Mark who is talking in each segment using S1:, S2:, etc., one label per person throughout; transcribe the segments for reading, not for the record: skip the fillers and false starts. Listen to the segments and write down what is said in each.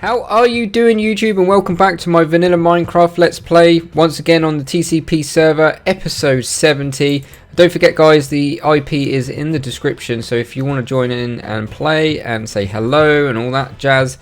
S1: How are you doing, YouTube, and welcome back to my vanilla Minecraft Let's Play once again on the TCP server, episode 70. Don't forget, guys, the IP is in the description, so if you want to join in and play and say hello and all that jazz,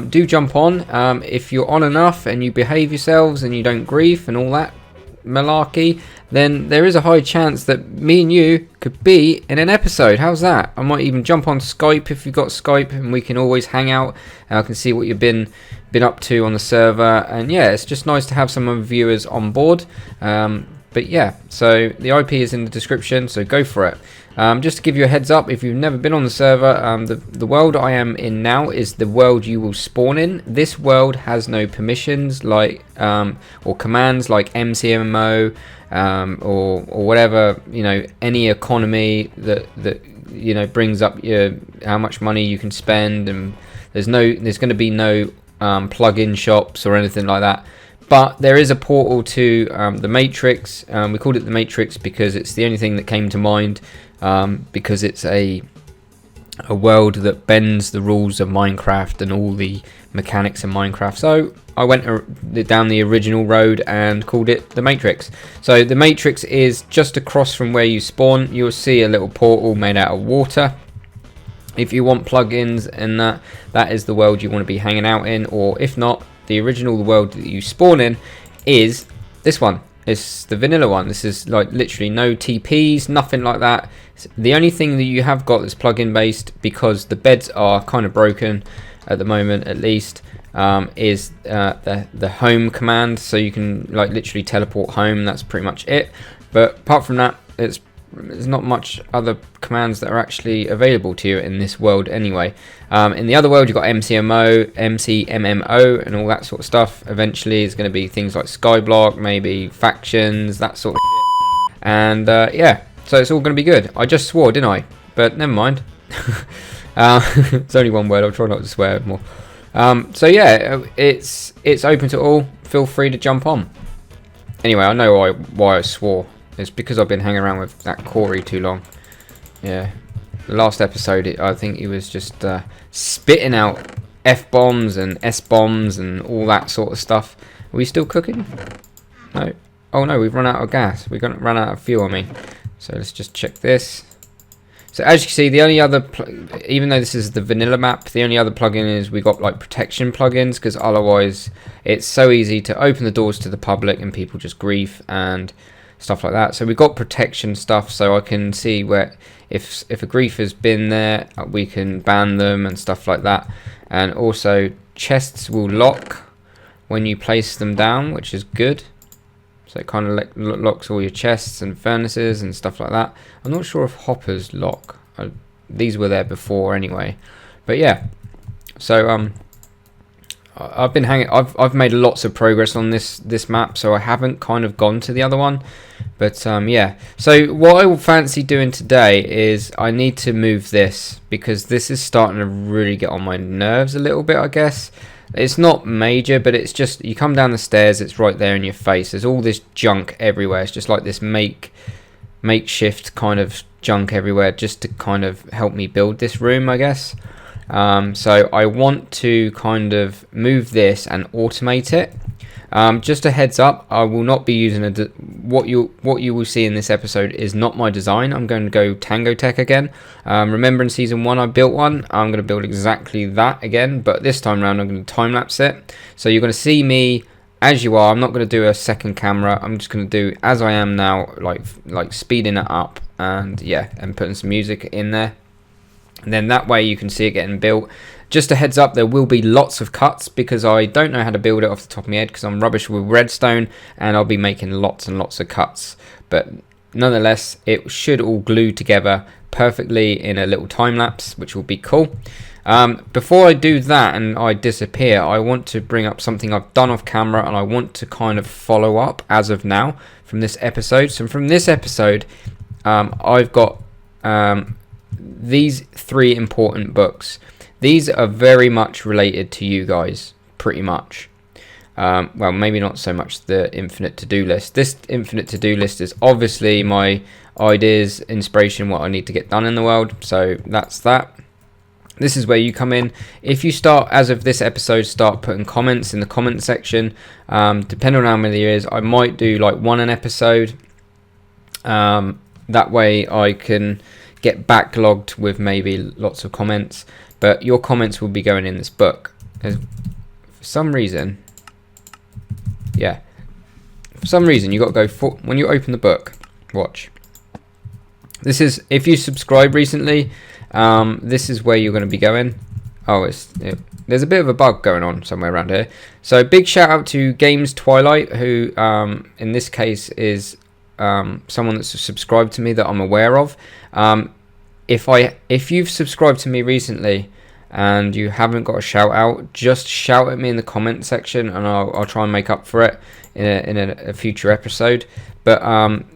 S1: do jump on. If you're on enough and you behave yourselves and you don't grief and all that malarkey, then there is a high chance that me and you could be in an episode. How's that? I might even jump on Skype if you've got Skype, and we can always hang out and I can see what you've been up to on the server. And yeah, it's just nice to have some of the viewers on board. But yeah, so the IP is in the description, so go for it. Just to give you a heads up, if you've never been on the server, the world I am in now is the world you will spawn in. This world has no permissions like or commands like MCMO or whatever, you know, any economy that you know brings up your how much money you can spend, and there's going to be no plug-in shops or anything like that. But there is a portal to the Matrix. We called it the Matrix because it's the only thing that came to mind, because it's a world that bends the rules of Minecraft and all the mechanics in Minecraft. So I went down the original road and called it the Matrix. So the Matrix is just across from where you spawn. You'll see a little portal made out of water. If you want plugins and that is the world you want to be hanging out in, or if not, the original world that you spawn in is this one. It's the vanilla one. This is like literally no TPs, nothing like that. The only thing that you have got that's plugin based, because the beds are kind of broken at the moment at least, is the home command. So you can like literally teleport home. That's pretty much it. But apart from that, there's not much other commands that are actually available to you in this world anyway. In the other world, you've got MCMO, MCMMO, and all that sort of stuff. Eventually, it's going to be things like Skyblock, maybe factions, that sort of shit. And yeah, so it's all going to be good. I just swore, didn't I? But never mind. It's only one word. I'll try not to swear more. So yeah, it's open to all. Feel free to jump on. Anyway, I know why I swore. It's because I've been hanging around with that Corey too long. Yeah, the last episode, I think he was just spitting out F-bombs and S-bombs and all that sort of stuff. Are we still cooking? No. Oh no, we've run out of gas. We're going to run out of fuel, I mean. So let's just check this. So as you can see, the only other, even though this is the vanilla map, the only other plugin is we got like protection plugins, because otherwise it's so easy to open the doors to the public and people just grief and stuff like that. So we've got protection stuff, so I can see where if a grief has been there, we can ban them and stuff like that. And also chests will lock when you place them down, which is good. So it kind of locks all your chests and furnaces and stuff like that. I'm not sure if hoppers lock. These were there before anyway. But yeah, so I've been hanging. I've made lots of progress on this map, so I haven't kind of gone to the other one. But yeah, so what I will fancy doing today is I need to move this, because this is starting to really get on my nerves a little bit, I guess. It's not major, but it's just, you come down the stairs, it's right there in your face. There's all this junk everywhere. It's just like this makeshift kind of junk everywhere, just to kind of help me build this room, I guess. So I want to kind of move this and automate it. Just a heads up, I will not be using what you will see in this episode is not my design. I'm going to go Tango Tech again. Remember in season 1 I built one. I'm going to build exactly that again, but this time around I'm going to time lapse it. So you're going to see me as you are. I'm not going to do a second camera. I'm just going to do as I am now, like speeding it up, and yeah, and putting some music in there. And then that way you can see it getting built. Just a heads up, there will be lots of cuts, because I don't know how to build it off the top of my head, because I'm rubbish with redstone, and I'll be making lots and lots of cuts. But nonetheless, it should all glue together perfectly in a little time lapse, which will be cool. Before I do that and I disappear, I want to bring up something I've done off camera, and I want to kind of follow up as of now from this episode. So from this episode, I've got these 3 important books. These are very much related to you guys, pretty much. Well, maybe not so much the infinite to-do list. This infinite to-do list is obviously my ideas, inspiration, what I need to get done in the world. So that's that. This is where you come in. If you start, as of this episode, start putting comments in the comment section, depending on how many there is, I might do like one an episode. That way I can get backlogged with maybe lots of comments, but your comments will be going in this book. For some reason, you got to go for, when you open the book, watch. This is, if you subscribe recently, this is where you're going to be going. There's a bit of a bug going on somewhere around here. So big shout out to Games Twilight, who in this case is someone that's subscribed to me that I'm aware of. If you've subscribed to me recently and you haven't got a shout out, just shout at me in the comment section and I'll try and make up for it in a future episode. But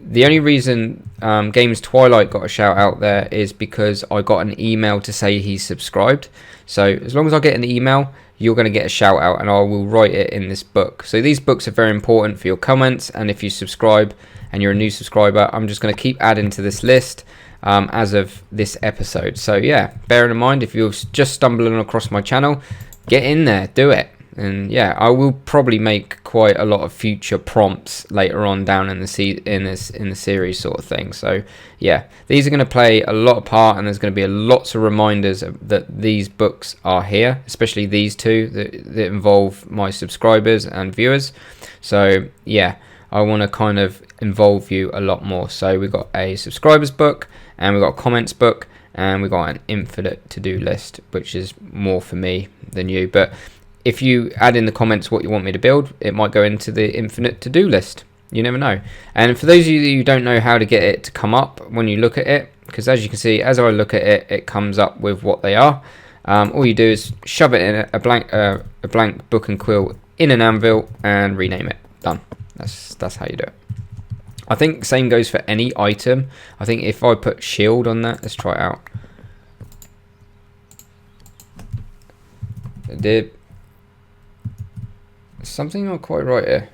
S1: the only reason Games Twilight got a shout out there is because I got an email to say he's subscribed. So as long as I get an email, you're going to get a shout out and I will write it in this book. So these books are very important for your comments, and if you subscribe and you're a new subscriber, I'm just going to keep adding to this list as of this episode. So yeah, bearing in mind, if you're just stumbling across my channel, get in there, do it. And yeah, I will probably make quite a lot of future prompts later on down in the series sort of thing. So yeah, these are going to play a lot of part, and there's going to be lots of reminders that these books are here, especially these two that involve my subscribers and viewers. So yeah, I want to kind of involve you a lot more. So we've got a subscribers book, and we've got a comments book, and we've got an infinite to-do list, which is more for me than you. But if you add in the comments what you want me to build, it might go into the infinite to-do list. You never know. And for those of you who don't know how to get it to come up when you look at it, because as you can see, as I look at it, it comes up with what they are. All you do is shove it in a blank book and quill in an anvil and rename it. Done. That's how you do it. I think same goes for any item. I think if I put shield on that, let's try it out. It did. Something not quite right here.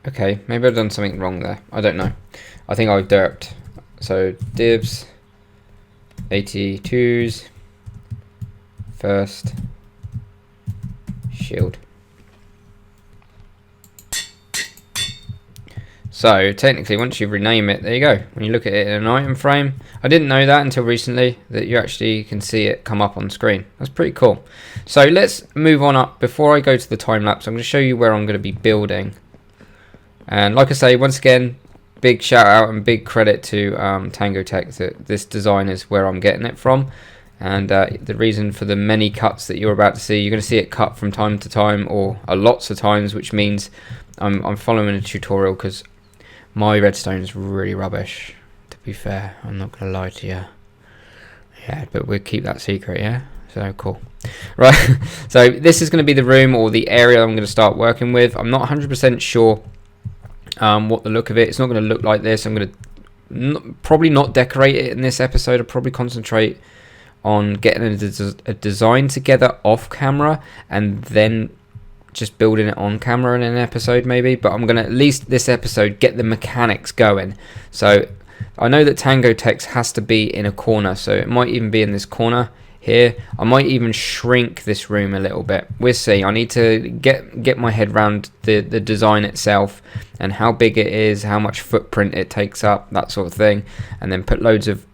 S1: Okay, maybe I've done something wrong there. I don't know. I think I've derped. So divs 82s first shield. So technically, once you rename it, there you go. When you look at it in an item frame, I didn't know that until recently, that you actually can see it come up on screen. That's pretty cool. So let's move on up. Before I go to the time lapse, I'm going to show you where I'm going to be building. And like I say, once again, big shout out and big credit to Tango Tech. That this design is where I'm getting it from. And the reason for the many cuts that you're about to see, you're going to see it cut from time to time, or lots of times, which means I'm following a tutorial, because my redstone is really rubbish, to be fair. I'm not going to lie to you. Yeah, but we'll keep that secret, yeah? So cool. Right, so this is going to be the room or the area I'm going to start working with. I'm not 100% sure what the look of it. It's not going to look like this. I'm going to probably not decorate it in this episode. I'll probably concentrate on getting a design together off camera, and then just building it on camera in an episode maybe. But I'm gonna, at least this episode, get the mechanics going. So I know that Tango Tex has to be in a corner, so it might even be in this corner here. I might even shrink this room a little bit. We'll see. I need to get my head around the design itself and how big it is, how much footprint it takes up, that sort of thing, and then put loads of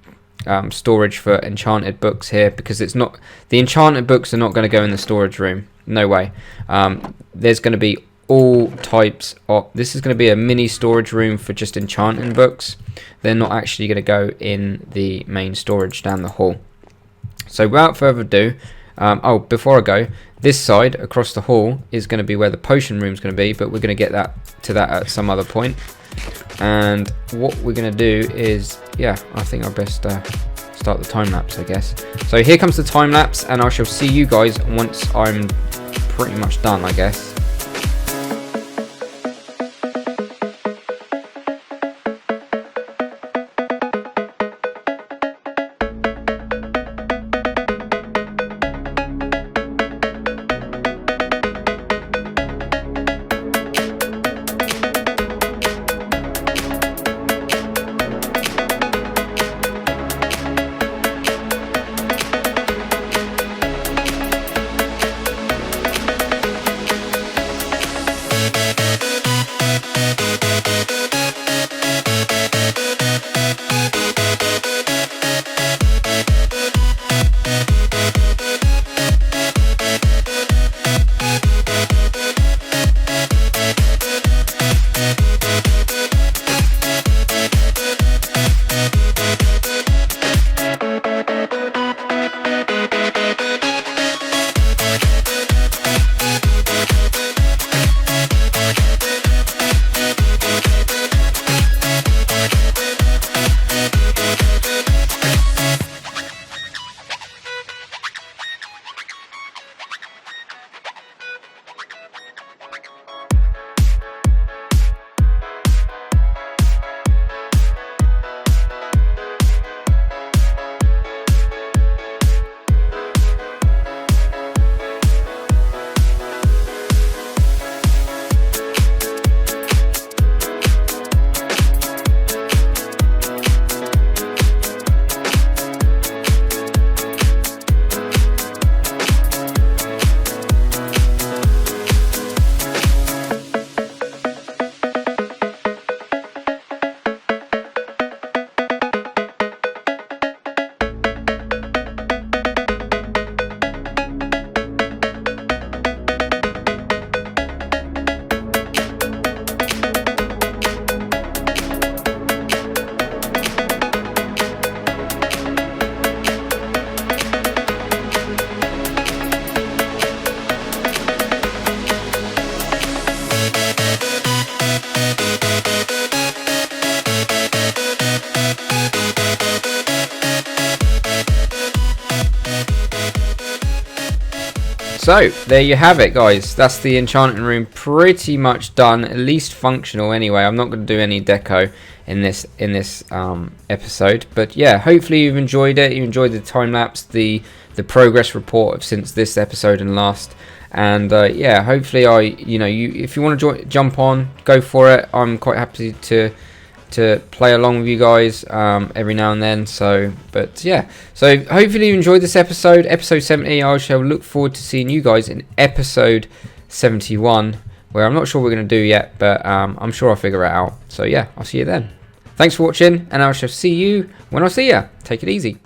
S1: storage for enchanted books here, because it's not, the enchanted books are not going to go in the storage room. No way. There's going to be all types of, this is going to be a mini storage room for just enchanting books. They're not actually going to go in the main storage down the hall. So without further ado, before I go, this side across the hall is going to be where the potion room is going to be, but we're going to get to that at some other point. And what we're going to do is, yeah, I think I'll best start the time lapse, I guess. So here comes the time lapse, and I shall see you guys once I'm pretty much done, I guess. So there you have it, guys. That's the enchanting room pretty much done, at least functional anyway. I'm not going to do any deco in this episode, but yeah, hopefully you've enjoyed it. You enjoyed the time lapse, the progress report of since this episode and last. And yeah, hopefully if you want to jump on, go for it. I'm quite happy to play along with you guys every now and then. But yeah, so hopefully you enjoyed this episode 70. I shall look forward to seeing you guys in episode 71, where I'm not sure what we're going to do yet, but I'm sure I'll figure it out. So yeah, I'll see you then. Thanks for watching, and I shall see you when I see you. Take it easy.